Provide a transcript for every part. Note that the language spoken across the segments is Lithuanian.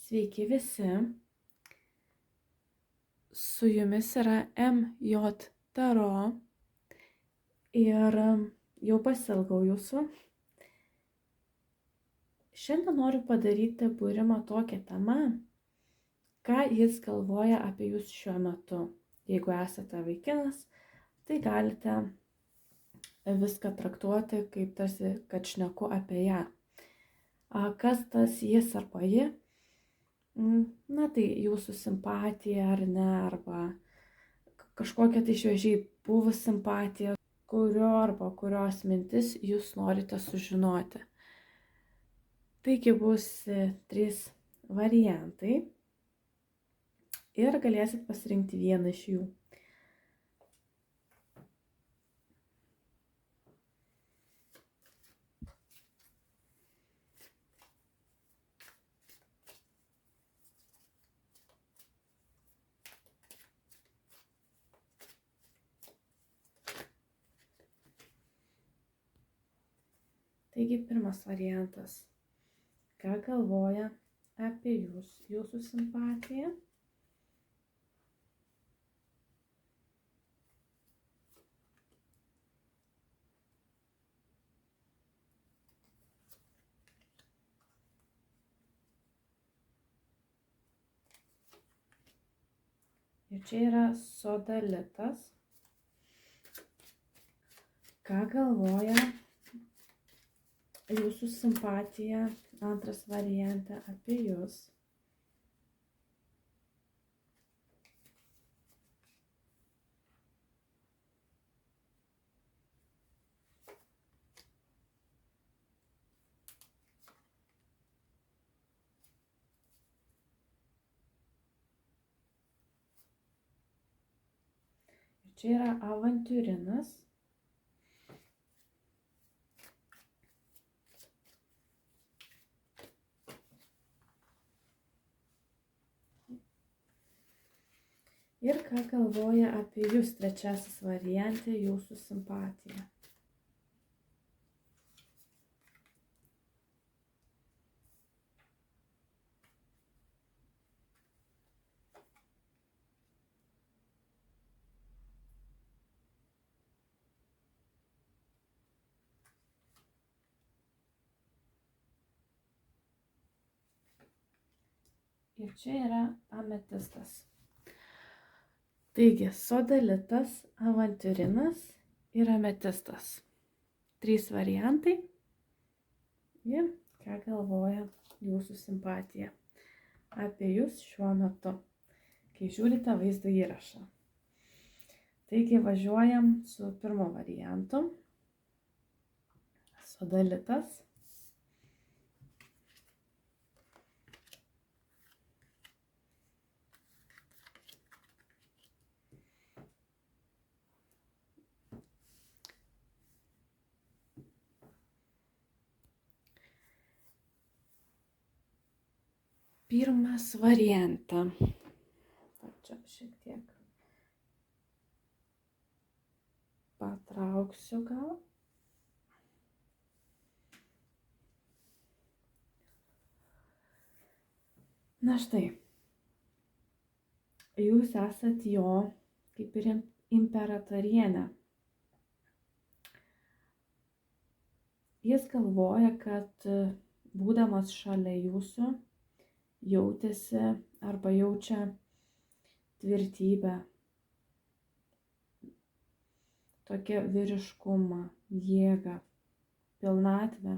Sveiki visi, su jumis yra MJ Taro ir jau pasiilgau jūsų. Šiandien noriu padaryti būrimą tokią temą, ką jis galvoja apie jūs šiuo metu. Jeigu esate vaikinas, tai galite viską traktuoti kaip tarsi, kad šneku apie ją. Kas tas jis arba ji? Na tai jūsų simpatija ar ne, arba kažkokia tai šviežiai buvus simpatija, kurio arba kurios mintis jūs norite sužinoti. Taigi bus 3 variantai ir galėsit pasirinkti vieną iš jų. Taigi pirmas variantas. Ką galvoja apie jūs, jūsų simpatija? Ir čia yra sodalitas. Ką galvoja jūsų simpatija, antras variante, apie jūs? Ir čia yra avantiūrinas. Ir ką galvoja apie jūs, trečiasis variante, jūsų simpatija? Ir čia yra ametistas. Taigi, sodalitas, avantiūrinas ir ametistas. 3 variantai. Ir ką galvoja jūsų simpatija apie jūs šiuo metu, kai žiūrite vaizdo įrašą. Taigi, važiuojam su pirmo variantu. Sodalitas. Pirmas variantą. Čia šiek tiek patrauksiu gal. Na štai. Jūs esat jo kaip ir imperatorienė. Jis galvoja, kad būdamas šalia jūsų jautėsi arba jaučia tvirtybę, tokią vyriškumą, jėgą, pilnatvę.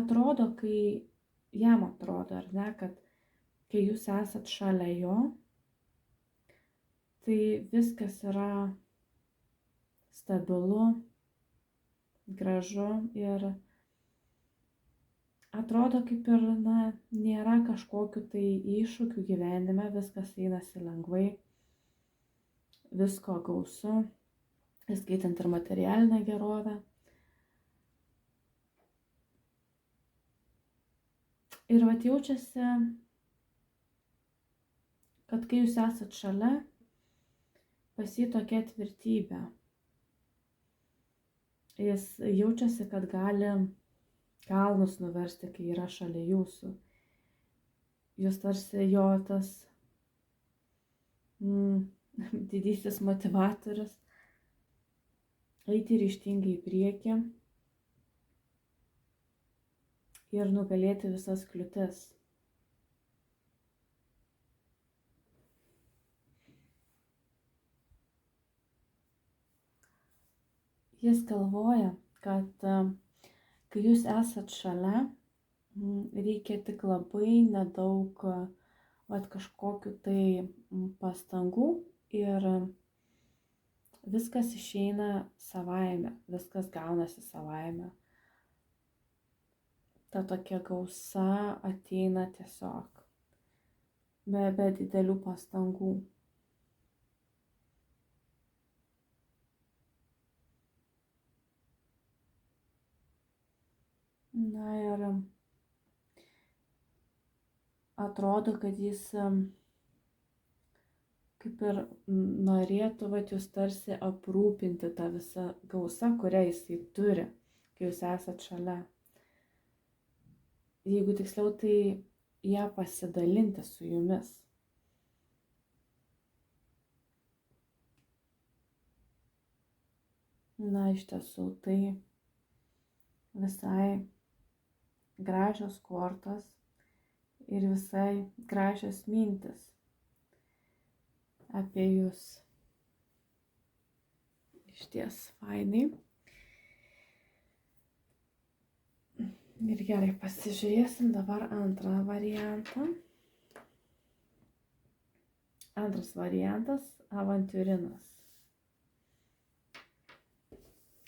Atrodo, jam atrodo, ar ne, kad kai jūs esat šalia jo, tai viskas yra stabilu, gražu ir atrodo kaip ir nėra kažkokių tai iššūkių gyvenime, viskas einasi lengvai, visko gausu, įskaitant ir materialinę gerovę. Ir vat jaučiasi, kad kai jūs esat šalia, pas jį tokia tvirtybė. Jis jaučiasi, kad gali kalnus nuversti, kai yra šalia jūsų. jūs tarsi jo tas didysis motivatorius eiti ryžtingai į priekį ir nugalėti visas kliūtis. Jis galvoja, kad kai jūs esat šalia, reikia tik labai nedaug kažkokiu tai pastangų ir viskas išeina savaime, viskas gaunasi savaime. Ta tokia gausa ateina tiesiog be didelių pastangų. Na ir atrodo, kad jis kaip ir norėtų, jūs tarsi aprūpinti tą visą gausą, kurią jisai turi, kai jūs esat šalia. Jeigu tiksliau, tai ją pasidalinti su jumis. Na, iš tiesų, tai visai gražios kortos ir visai gražios mintis apie jūs. Išties fainai. Ir gerai, pasižiūrėsim dabar antrą variantą. Antras variantas – avantiūrinas.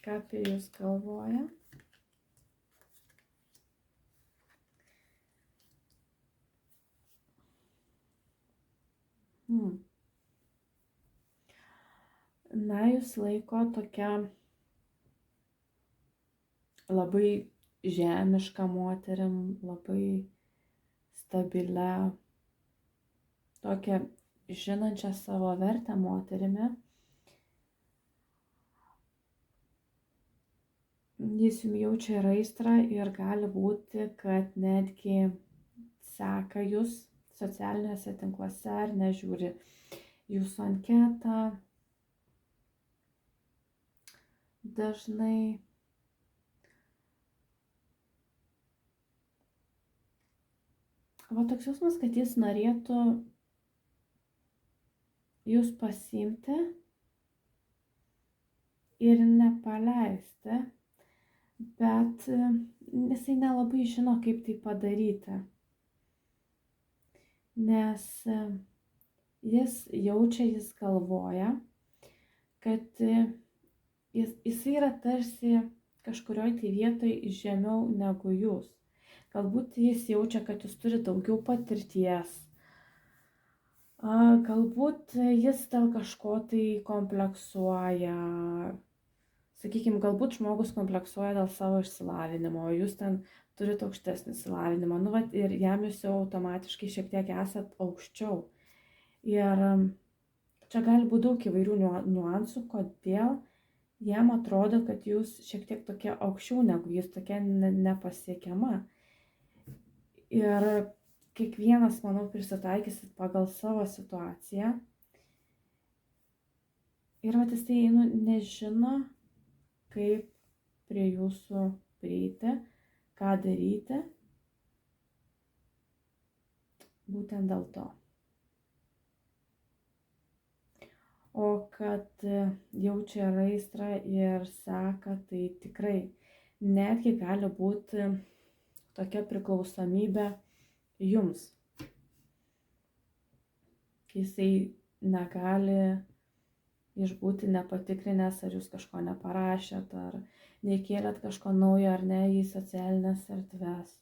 Ką apie jūs galvoja? Na, jūs laiko tokia labai žemiška moterim, labai stabilia, tokia žinančia savo vertę moterimi. Jis jums jaučia ir aistrą ir gali būti, kad netgi seka jūs socialiniuose tinkluose ar nežiūri jūsų anketą. Dažnai toks jausmas, kad jis norėtų jūs pasiimti ir nepaleisti, bet jisai nelabai žino, kaip tai padaryti. Nes jis jaučia, jis galvoja, kad jisai yra tarsi kažkurioj tai vietoj žemiau negu jūs. Galbūt jis jaučia, kad jūs turi daugiau patirties. Galbūt jis dėl kažko tai kompleksuoja. Sakykime, galbūt žmogus kompleksuoja dėl savo išsilavinimo, o jūs ten turite aukštesnį išsilavinimą. Ir jam jūs jau automatiškai šiek tiek esat aukščiau. Ir čia gali būti daug įvairių niuansų, kodėl jam atrodo, kad jūs šiek tiek tokia aukščiau negu jis, tokia nepasiekiama. Ir kiekvienas, manau, prisitaikysit pagal savo situaciją. Ir jisai nežino, kaip prie jūsų prieiti, ką daryti. Būtent dėl to. O kad jaučia aistrą ir seka, tai tikrai netgi gali būti tokia priklausomybė jums. Jisai negali išbūti nepatikrinęs, ar jūs kažko neparašėt, ar neįkėlėt kažko naujo ar ne į socialinės erdves.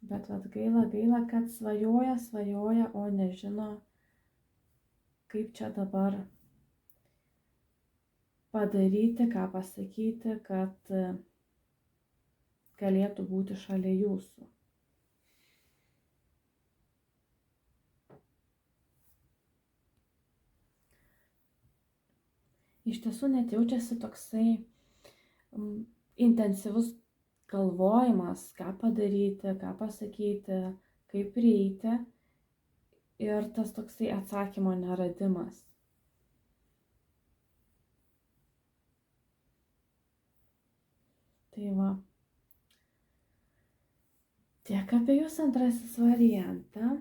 Bet gaila, kad svajoja, o nežino, kaip čia dabar padaryti, ką pasakyti, kad galėtų būti šalia jūsų. Iš tiesų net jaučiasi toksai intensyvus galvojimas, ką padaryti, ką pasakyti, kaip prieiti ir tas toksai atsakymo neradimas. Tai va. Tiek apie jūsų antrasis variantą.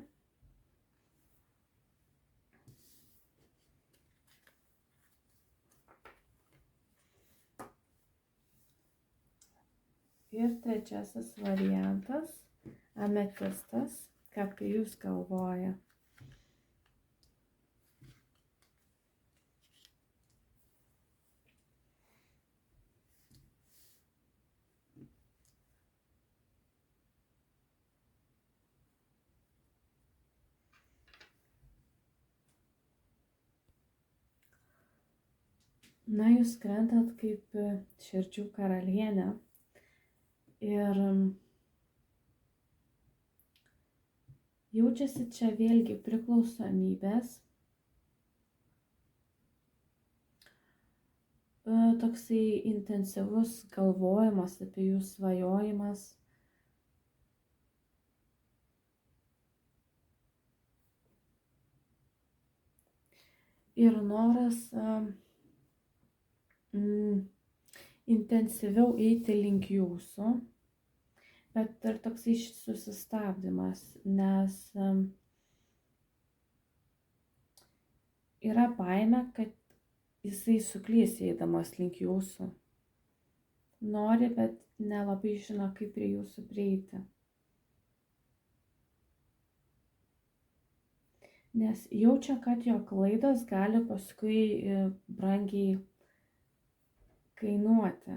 Ir trečiasis variantas, ametistas, ką apie jūs galvoja. Na, jūs krentat kaip širdžių karalienė ir jaučiasi čia vėlgi priklausomybės, toksai intensyvus galvojimas apie jų svajojimas. Ir noras intensyviau eiti link jūsų, bet ir toksai susistabdymas, nes yra baimė, kad jisai suklys eidamas link jūsų. Nori, bet nelabai žino, kaip prie jūsų prieiti. Nes jaučia, kad jo klaidos gali paskui brangiai kainuoti.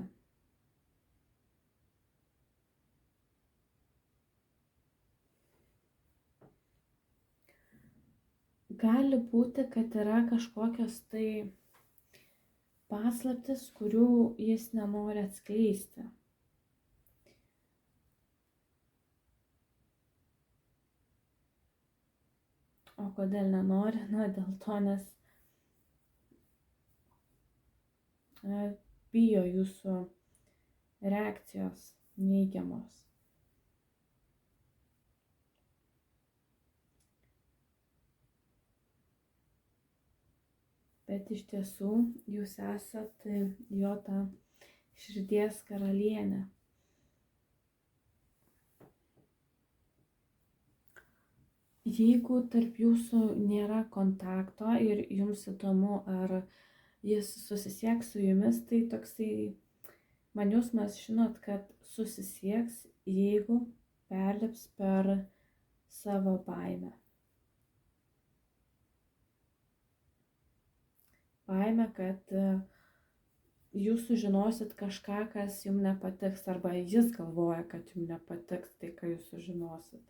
Gali būti, kad yra kažkokios tai paslaptis, kurių jis nenori atskleisti. O kodėl nenori? Na, dėl to, nes bijo jūsų reakcijos neigiamos. Bet iš tiesų jūs esat jo ta širdies karalienė. Jeigu tarp jūsų nėra kontakto ir jums įdomu, ar jis susisieks su jumis, tai toksai man jausmas, žinot, kad susisieks, jeigu perlips per savo baimę. Baimę, kad jūs sužinosit kažką, kas jums nepatiks, arba jis galvoja, kad jums nepatiks tai, ką jūs sužinosit.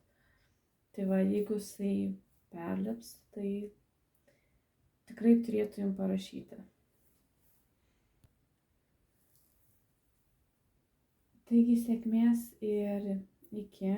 Tai va, jeigu jisai perlips, tai tikrai turėtų jums parašyti. Taigi sėkmės ir iki.